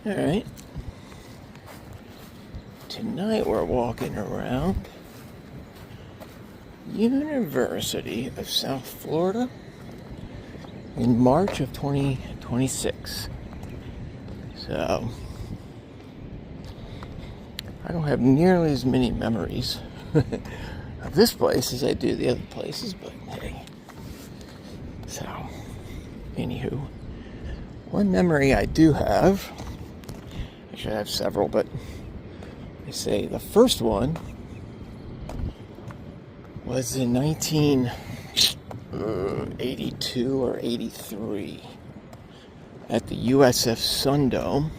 Alright. Tonight we're walking around University of South Florida in March of 2026. So, I don't have nearly as many memories of this place as I do the other places, but hey. So, anywho, one memory I do have, actually I have several, but I say the first one was in 1982 or 83 at the USF Sundome.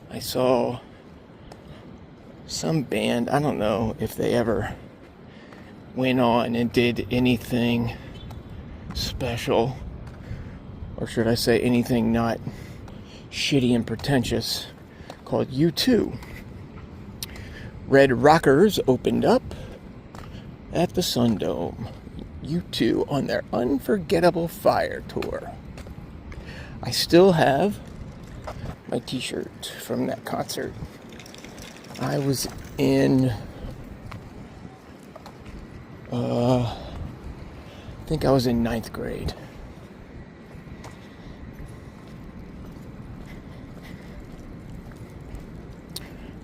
I saw some band. I don't know if they ever went on and did anything special, or should I say anything not shitty and pretentious, called U2. Red Rockers opened up at the Sundome. U2 on their Unforgettable Fire tour. I still have my t-shirt from that concert. I was in, I think I was in 9th grade.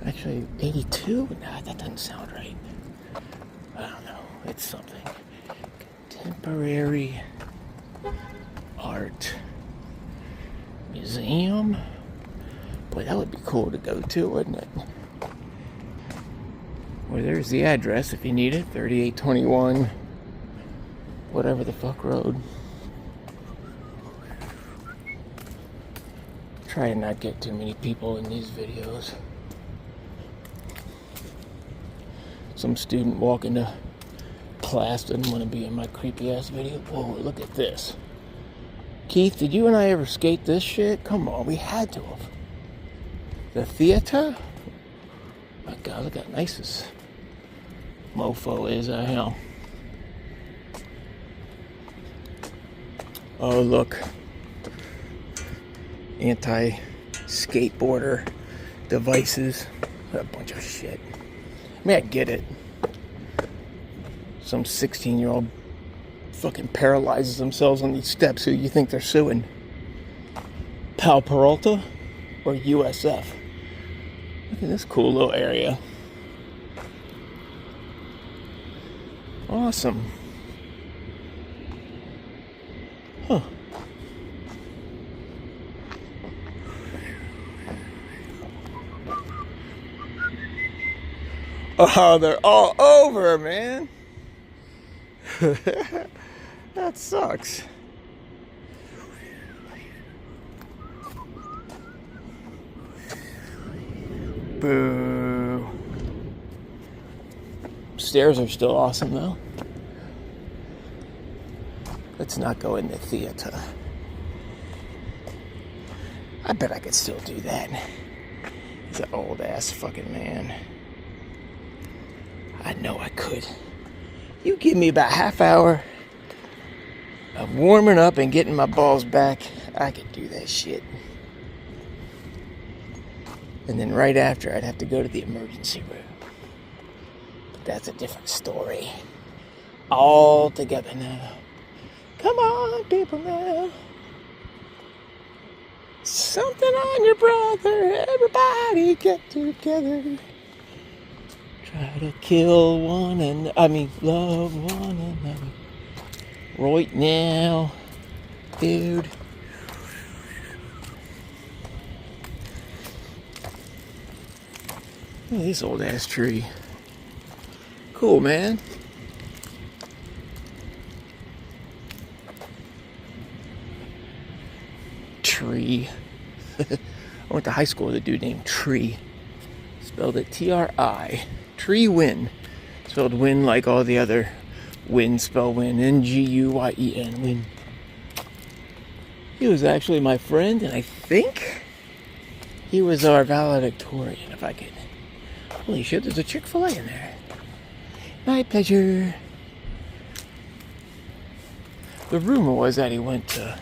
Actually, 82? Nah, that doesn't sound right. I don't know. It's something. Contemporary Art Museum. Boy, that would be cool to go to, wouldn't it? Well, there's the address if you need it. 3821 whatever the fuck road. Try to not get too many people in these videos. Some student walking to class didn't want to be in my creepy ass video. Whoa, look at this. Keith, did you and I ever skate this shit? Come on, we had to have. The theater? My God, look how nice this mofo is. I know. Oh, look. Anti-skateboarder devices. What a bunch of shit. I mean, I get it. Some 16-year-old fucking paralyzes themselves on these steps. Who you think they're suing? Pal Peralta or USF? Look at this cool little area. Awesome. Huh. Oh, they're all over, man. That sucks. Boo. Stairs are still awesome, though. Let's not go in the theater. I bet I could still do that. He's an old ass fucking man. I know I could. You give me about half hour of warming up and getting my balls back, I could do that shit. And then right after, I'd have to go to the emergency room. But that's a different story. All together now. Come on, people now. Something on your brother. Everybody get together. Try to kill one and love one another. Right now, dude. Look at this old ass tree. Cool, man. Tree. I went to high school with a dude named Tree. Spelled it T-R-I. Tree Win. Spelled win like all the other win spell win. N-G-U-Y-E-N. Win. He was actually my friend, and I think he was our valedictorian, if I could. Holy shit, there's a Chick-fil-A in there. My pleasure. The rumor was that he went to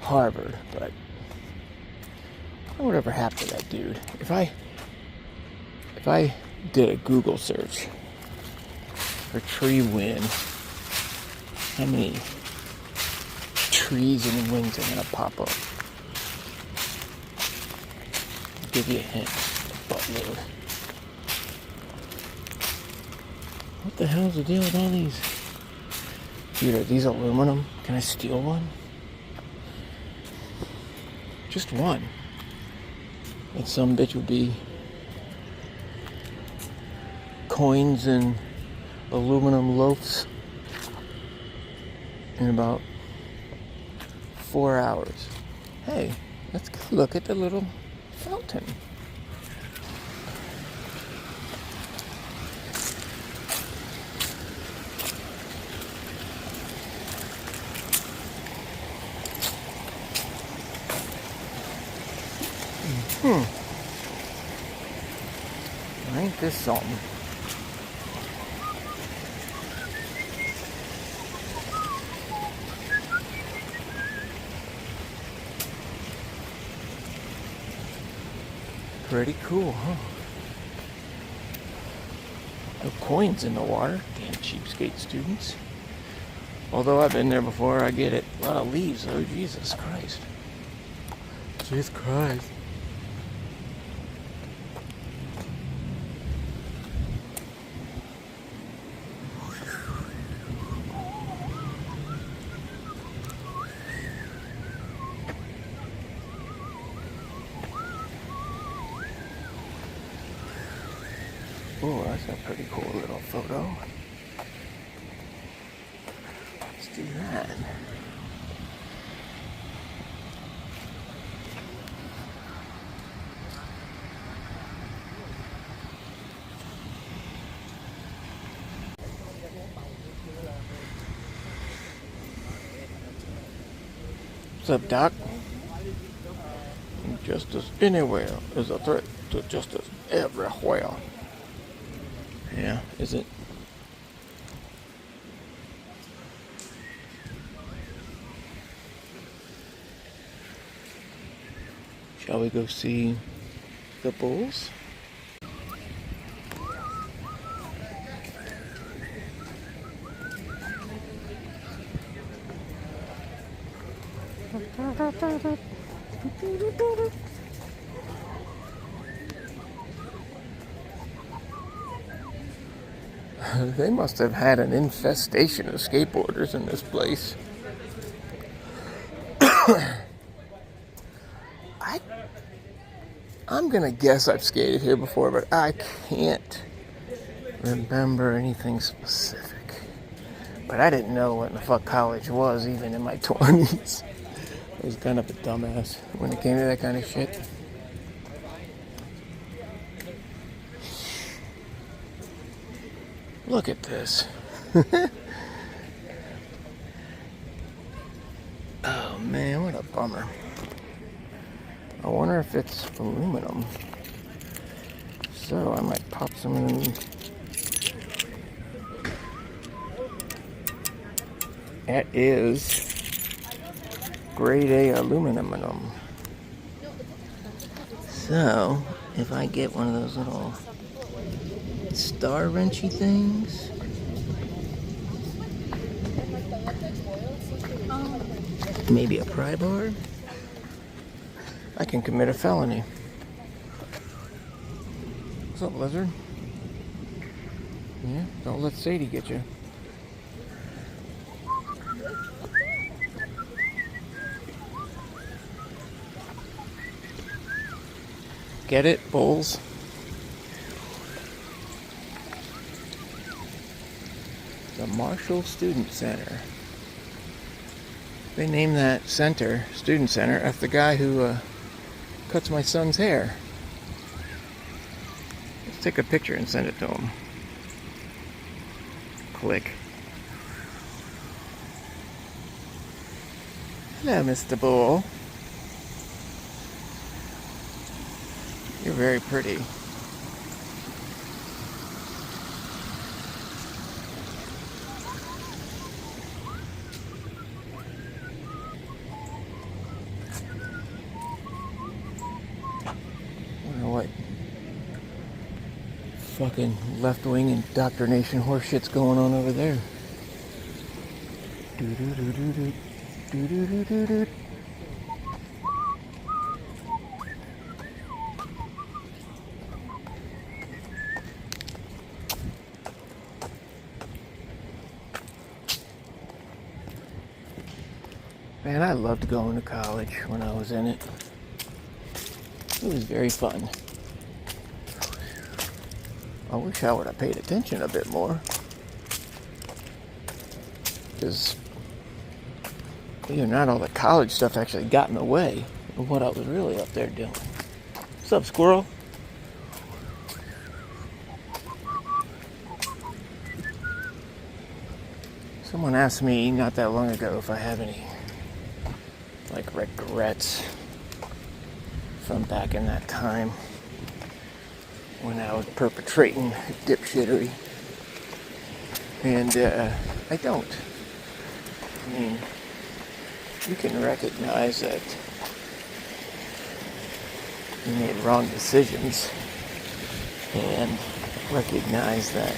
Harvard, but Whatever happened to that dude? If I did a Google search for tree wind, how many trees and winds are gonna pop up? I'll give you a hint. A buttload. What the hell's the deal with all these? Dude, are these aluminum? Can I steal one? Just one. And some bitch would be coins and aluminum loaves in about 4 hours. Hey, let's go look at the little fountain. Ain't this something? Pretty cool, huh? No coins in the water. Damn cheapskate students. Although I've been there before, I get it. A lot of leaves, oh Jesus Christ. Jesus Christ. Oh, that's a pretty cool little photo. Let's do that. What's up, Doc? Injustice anywhere is a threat to justice everywhere. Yeah, is it? Shall we go see the bulls? They must have had an infestation of skateboarders in this place. I'm gonna guess I've skated here before, but I can't remember anything specific. But I didn't know what the fuck college was even in my 20s. I was kind of a dumbass when it came to that kind of shit. Look at this. Oh man, what a bummer. I wonder if it's aluminum. So I might pop some in. That is grade A aluminum. So if I get one of those little star wrenchy things, maybe a pry bar, I can commit a felony. What's up, lizard? Yeah, don't let Sadie get you. Get it, bulls? The Marshall Student Center. They named that center, student center, after the guy who cuts my son's hair. Let's take a picture and send it to him. Click. Hello, Mr. Bull. You're very pretty. fucking left-wing indoctrination horseshit's going on over there. Do-do-do-do-do. Do-do-do-do-do. Man, I loved going to college when I was in it. It was very fun. I wish I would have paid attention a bit more. Because, believe it or not, all the college stuff actually got in the way of what I was really up there doing. What's up, squirrel? Someone asked me not that long ago if I have any regrets from back in that time when I was perpetrating dipshittery. And I don't. I mean, you can recognize that you made wrong decisions and recognize that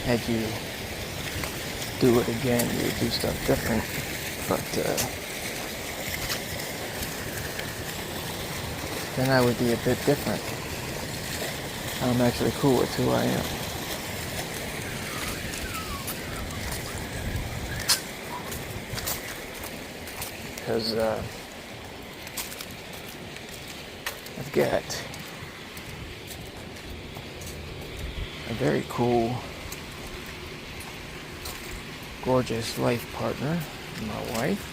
had you do it again, you would do stuff different. But then I would be a bit different. I'm actually cool with who I am. Because I've got a very cool, gorgeous life partner, my wife.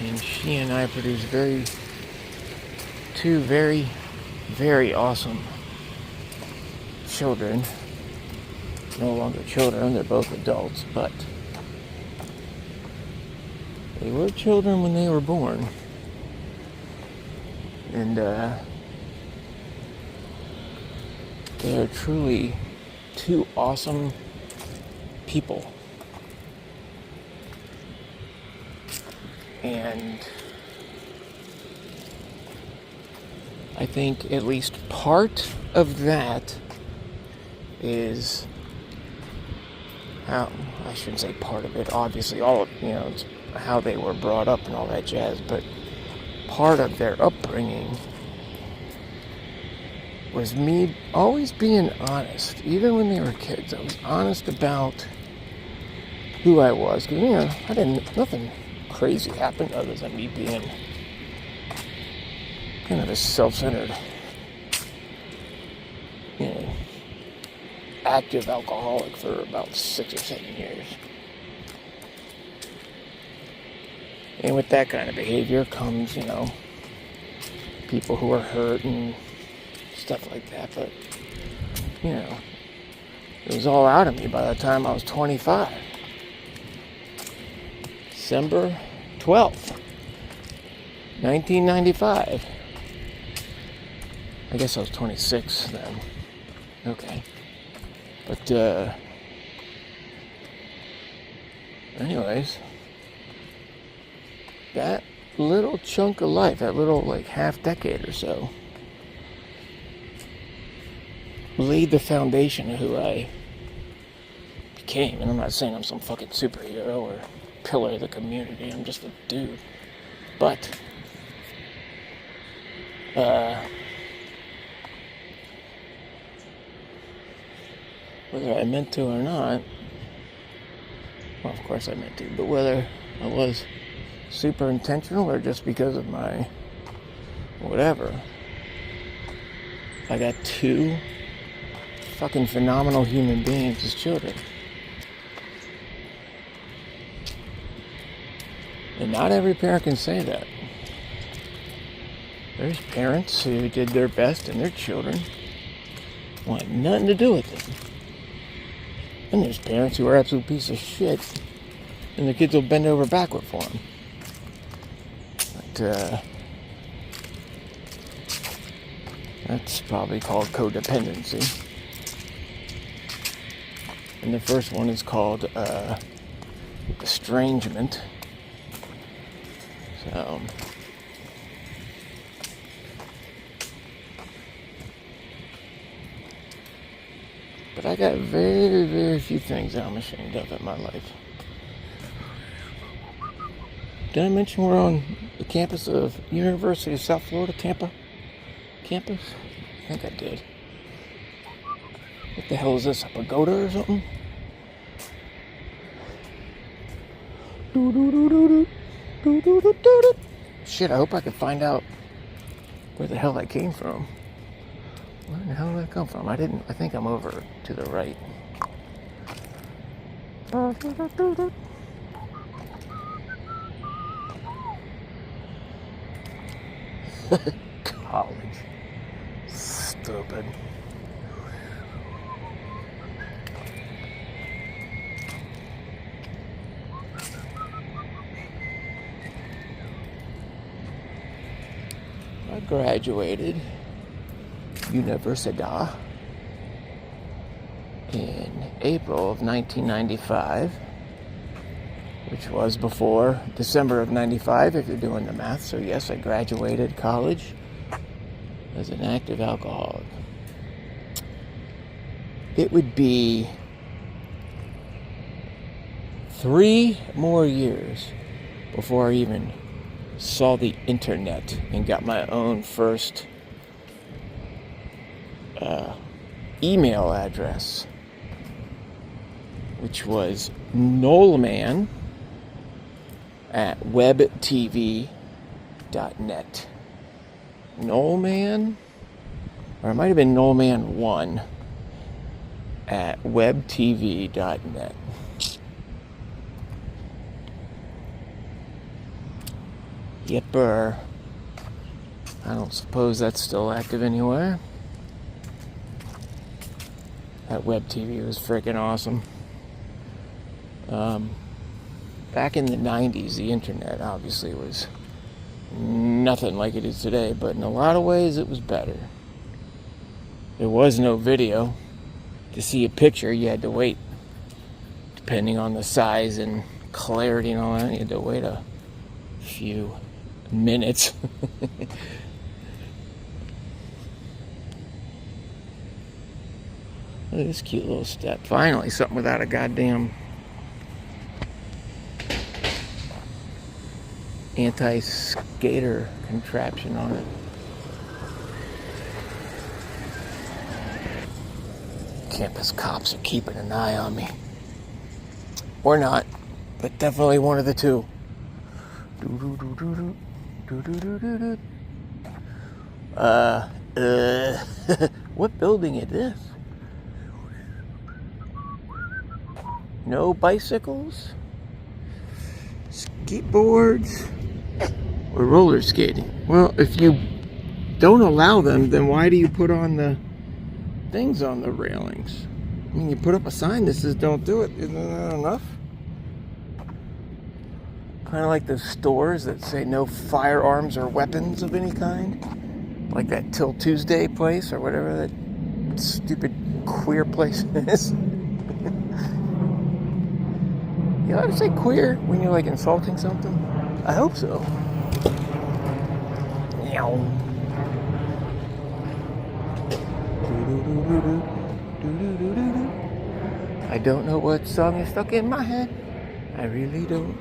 And she and I produce two very, very awesome children. No longer children, they're both adults, but they were children when they were born. And they are truly two awesome people. And I think at least part of that is how, I shouldn't say part of it, obviously all of, it's how they were brought up and all that jazz, but part of their upbringing was me always being honest. Even when they were kids, I was honest about who I was. Because, nothing crazy happened other than me being kind of a self-centered, active alcoholic for about 6 or 7 years. And with that kind of behavior comes, people who are hurt and stuff like that. But, it was all out of me by the time I was 25. December 12th, 1995. I guess I was 26 then. Okay. But, anyways, that little chunk of life, that little, half decade or so, laid the foundation of who I became. And I'm not saying I'm some fucking superhero or pillar of the community. I'm just a dude. But whether I meant to or not, well, of course I meant to, but whether I was super intentional or just because of my whatever, I got two fucking phenomenal human beings as children. And not every parent can say that. There's parents who did their best and their children want nothing to do with them. And there's parents who are absolute piece of shit and the kids will bend over backward for them. But that's probably called codependency. And the first one is called estrangement. So, But I got very, very few things I'm ashamed of in my life. Did I mention we're on the campus of University of South Florida, Tampa campus? I think I did. What the hell is this, a pagoda or something? Shit, I hope I can find out where the hell that came from. Where the hell did that come from? I think I'm over to the right. College. Stupid. I graduated Universidad in April of 1995, which was before December of 95 if you're doing the math. So yes, I graduated college as an active alcoholic. It would be 3 more years before I even saw the internet and got my own first email address, which was Noelman at webtv.net. Noelman, or it might have been Noelman1 at webtv.net. Yepper. I don't suppose that's still active anywhere. That web TV was freaking awesome. Back in the 90s, the internet obviously was nothing like it is today, but in a lot of ways it was better. There was no video. To see a picture, you had to wait. Depending on the size and clarity and all that, you had to wait a few minutes. Look at this cute little step. Finally, something without a goddamn anti-skater contraption on it. Campus cops are keeping an eye on me. Or not, but definitely one of the two. What building is this? No bicycles, skateboards, or roller skating. Well, if you don't allow them, then why do you put on the things on the railings? I mean, you put up a sign that says don't do it. Isn't that enough? Kind of like those stores that say no firearms or weapons of any kind. Like that Till Tuesday place or whatever that stupid queer place is. You allowed to say queer when you're like insulting something? I hope so. I don't know what song is stuck in my head. I really don't.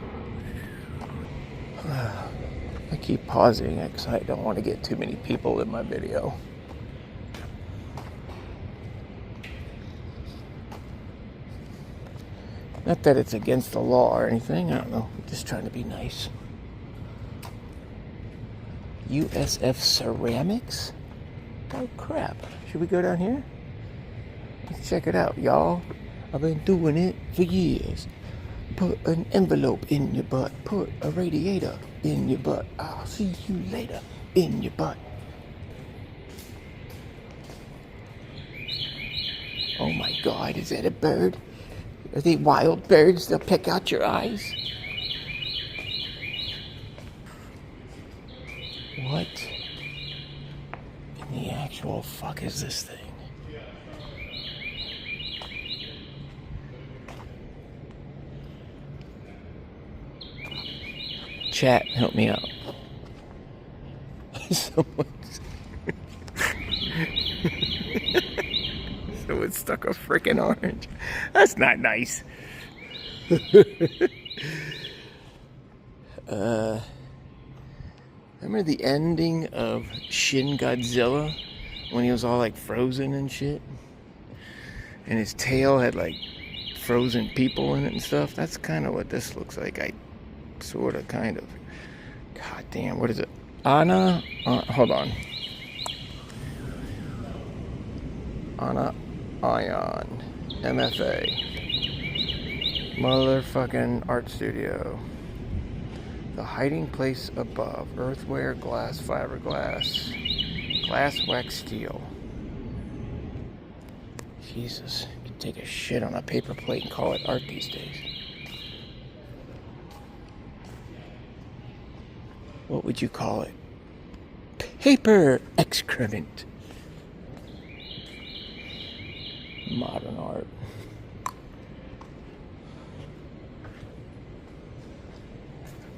I keep pausing because I don't want to get too many people in my video. Not that it's against the law or anything. I don't know. I'm just trying to be nice. USF Ceramics? Oh, crap. Should we go down here? Let's check it out, y'all. I've been doing it for years. Put an envelope in your butt. Put a radiator in your butt. I'll see you later in your butt. Oh my God, is that a bird? Are they wild birds? They'll pick out your eyes. What in the actual fuck is this thing? Chat, help me out. Someone's stuck a freaking orange. That's not nice. Remember the ending of Shin Godzilla when he was all like frozen and shit? And his tail had like frozen people in it and stuff? That's kind of what this looks like. Sort of, kind of. God damn, what is it? Hold on. Ana Ion. MFA. Motherfucking art studio. The hiding place above. Earthware, glass, fiberglass. Glass, wax, steel. Jesus. You can take a shit on a paper plate and call it art these days. What would you call it? Paper excrement. Modern art.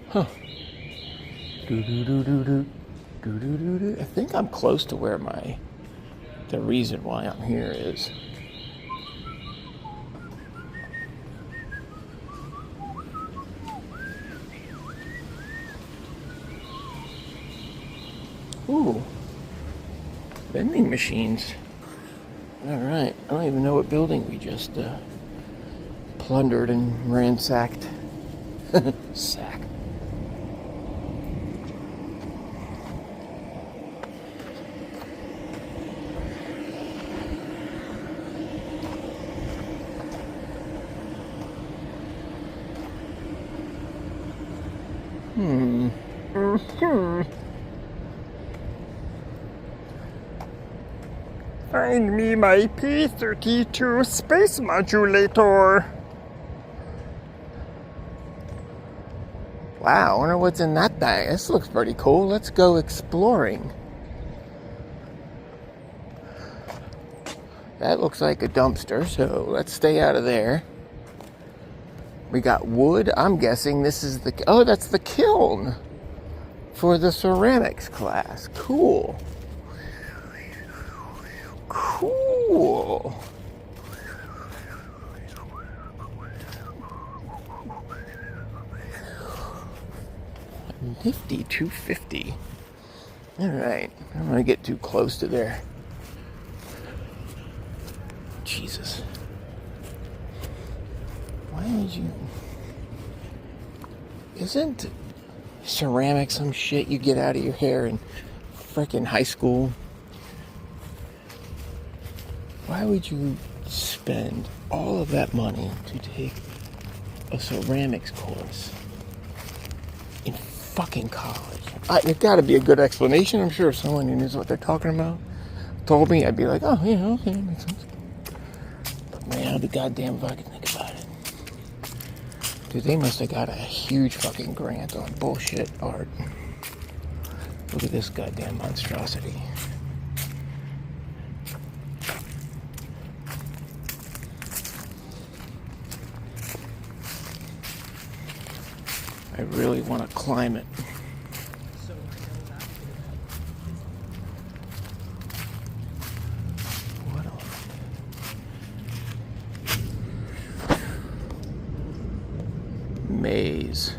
Huh. I think I'm close to where the reason why I'm here is. Ooh. Vending machines. Alright. I don't even know what building we just plundered and ransacked. Sack. Find me my P-32 space modulator. Wow, I wonder what's in that bag. This looks pretty cool. Let's go exploring. That looks like a dumpster, so let's stay out of there. We got wood. I'm guessing this is that's the kiln for the ceramics class. Cool. Cool. Nifty 250. Alright. I don't want to get too close to there. Jesus. Why would you... Isn't ceramics some shit you get out of your hair in frickin' high school? Why would you spend all of that money to take a ceramics course in fucking college? There's got to be a good explanation. I'm sure if someone who knows what they're talking about told me, I'd be like, oh, yeah, okay, that makes sense. But man, I'll be goddamn if I can think about it. Dude, they must have got a huge fucking grant on bullshit art. Look at this goddamn monstrosity. I really want to climb it. What on? Maze.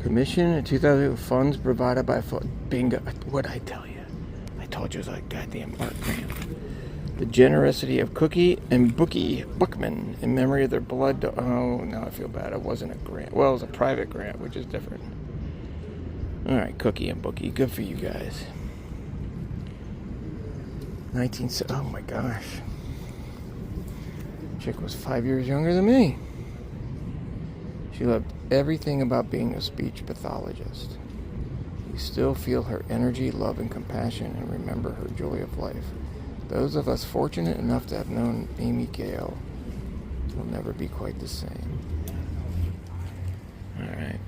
Commission in 2000 funds provided by Bingo. What'd I tell you? I told you it was a goddamn art grant. The generosity of Cookie and Bookie Buckman in memory of their blood. Oh, now I feel bad. It wasn't a grant. Well, it was a private grant, which is different. All right, Cookie and Bookie. Good for you guys. Oh my gosh. Chick was 5 years younger than me. She loved everything about being a speech pathologist. You still feel her energy, love, and compassion, and remember her joy of life. Those of us fortunate enough to have known Amy Gale will never be quite the same. Alright.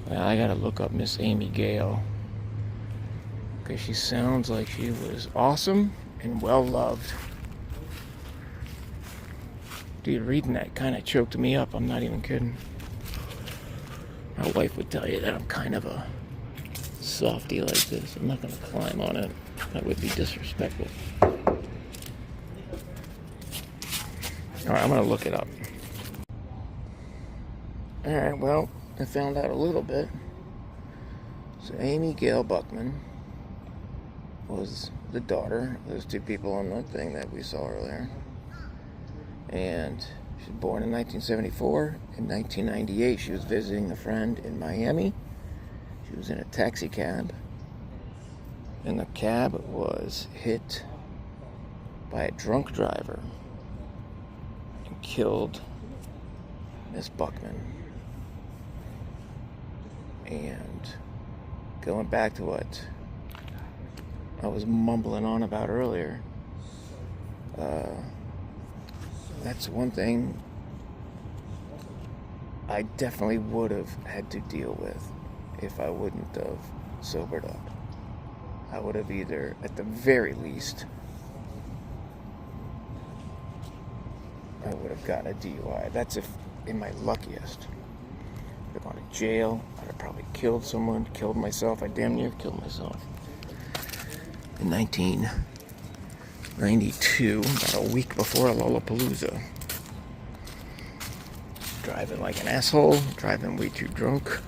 Well, I gotta look up Miss Amy Gale. Because she sounds like she was awesome and well loved. Dude, reading that kind of choked me up. I'm not even kidding. My wife would tell you that I'm kind of a softie like this. I'm not gonna climb on it. That would be disrespectful. Alright, I'm gonna look it up. Alright, well, I found out a little bit. So Amy Gail Buckman was the daughter of those two people on the thing that we saw earlier. And she was born in 1974. In 1998, she was visiting a friend in Miami. She was in a taxi cab. And the cab was hit by a drunk driver and killed Miss Buckman. And going back to what I was mumbling on about earlier, that's one thing I definitely would have had to deal with if I wouldn't have sobered up. I would have either, at the very least, I would have gotten a DUI. That's if in my luckiest. I'd have gone to jail. I'd have probably killed someone, killed myself. I damn near killed myself. In 1992, about a week before Lollapalooza. Driving like an asshole, driving way too drunk.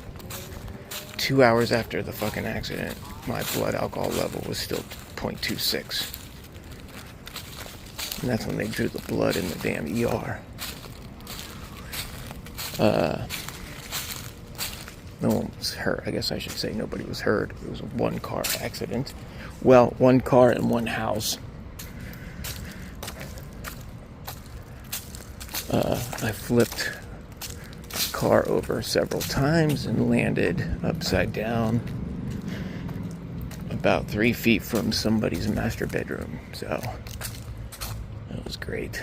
2 hours after the fucking accident, my blood alcohol level was still 0.26. And that's when they drew the blood in the damn ER. No one was hurt. I guess I should say nobody was hurt. It was a one-car accident. Well, one car and one house. I flipped my car over several times and landed upside down about 3 feet from somebody's master bedroom. So that was great.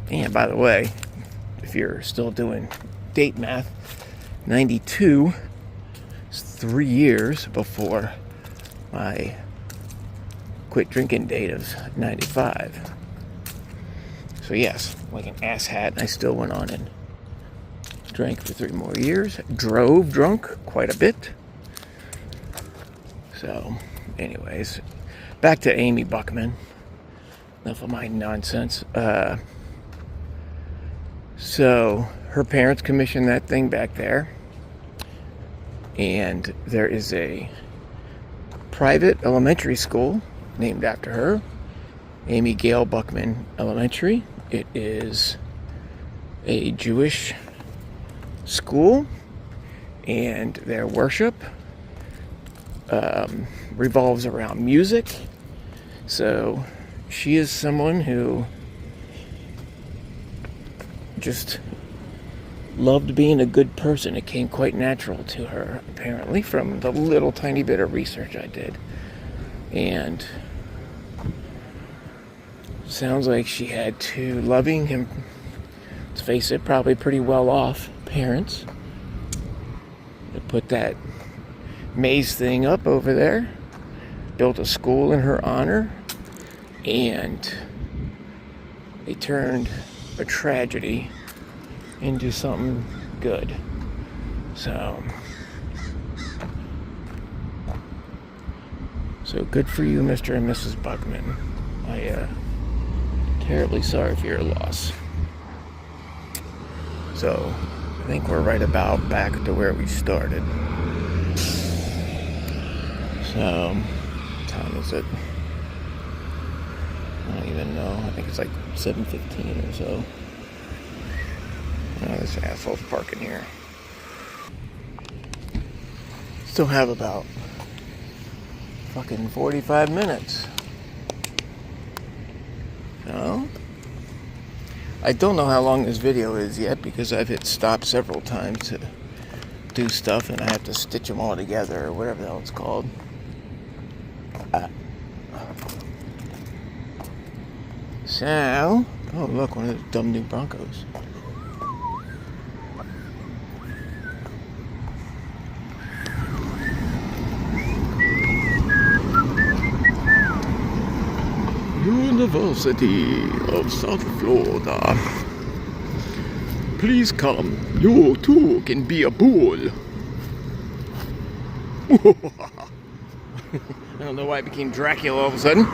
And by the way, if you're still doing date math, 92 is 3 years before my quit drinking date of 95. So yes, like an asshat, I still went on and drank for 3 more years. Drove drunk quite a bit. So, anyways, back to Amy Buckman. Enough of my nonsense. So, her parents commissioned that thing back there. And there is a private elementary school named after her, Amy Gail Buckman Elementary. It is a Jewish school, and their worship revolves around music. So she is someone who just loved being a good person. It came quite natural to her, apparently, from the little tiny bit of research I did. And sounds like she had two loving, and let's face it, probably pretty well off parents to put that maze thing up over there. Built a school in her honor, and they turned a tragedy into something good. So good for you, Mr. and Mrs. Buckman. Terribly sorry for your loss. So I think we're right about back to where we started. So what time is it? I don't even know. I think it's like 7:15 or so. Oh, this asshole's parking here. Still have about fucking 45 minutes. No? I don't know how long this video is yet because I've hit stop several times to do stuff and I have to stitch them all together or whatever the hell it's called. So, oh look, one of those dumb new Broncos. University of South Florida. Please come. You too can be a bull. I don't know why I became Dracula all of a sudden.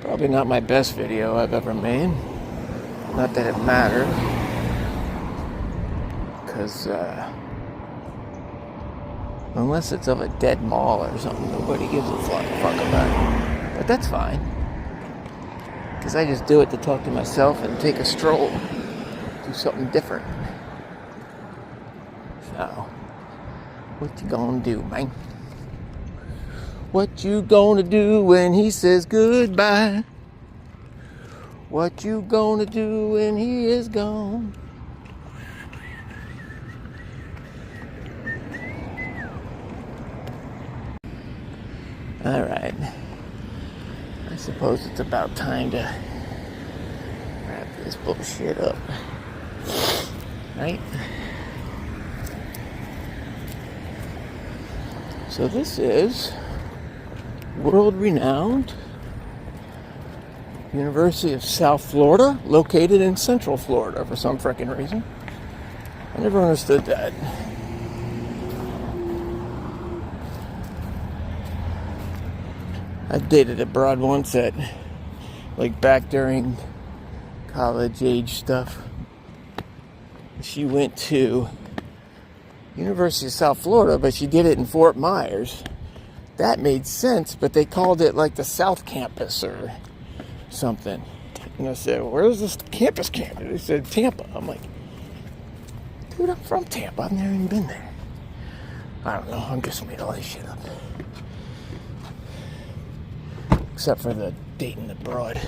Probably not my best video I've ever made. Not that it matters. Because, unless it's of a dead mall or something, nobody gives a fuck about it. But that's fine. Because I just do it to talk to myself and take a stroll. Do something different. So, what you gonna do, man? What you gonna do when he says goodbye? What you gonna do when he is gone? Alright. I suppose it's about time to wrap this bullshit up. Right? So this is world-renowned University of South Florida, located in Central Florida for some frickin' reason. I never understood that. I dated a broad once that, like back during college age stuff, she went to University of South Florida, but she did it in Fort Myers. That made sense, but they called it like the South Campus or something. And I said, well, where's this campus? They said Tampa. I'm like, dude, I'm from Tampa. I've never even been there. I don't know. I'm just made all this shit up. Except for the dating abroad.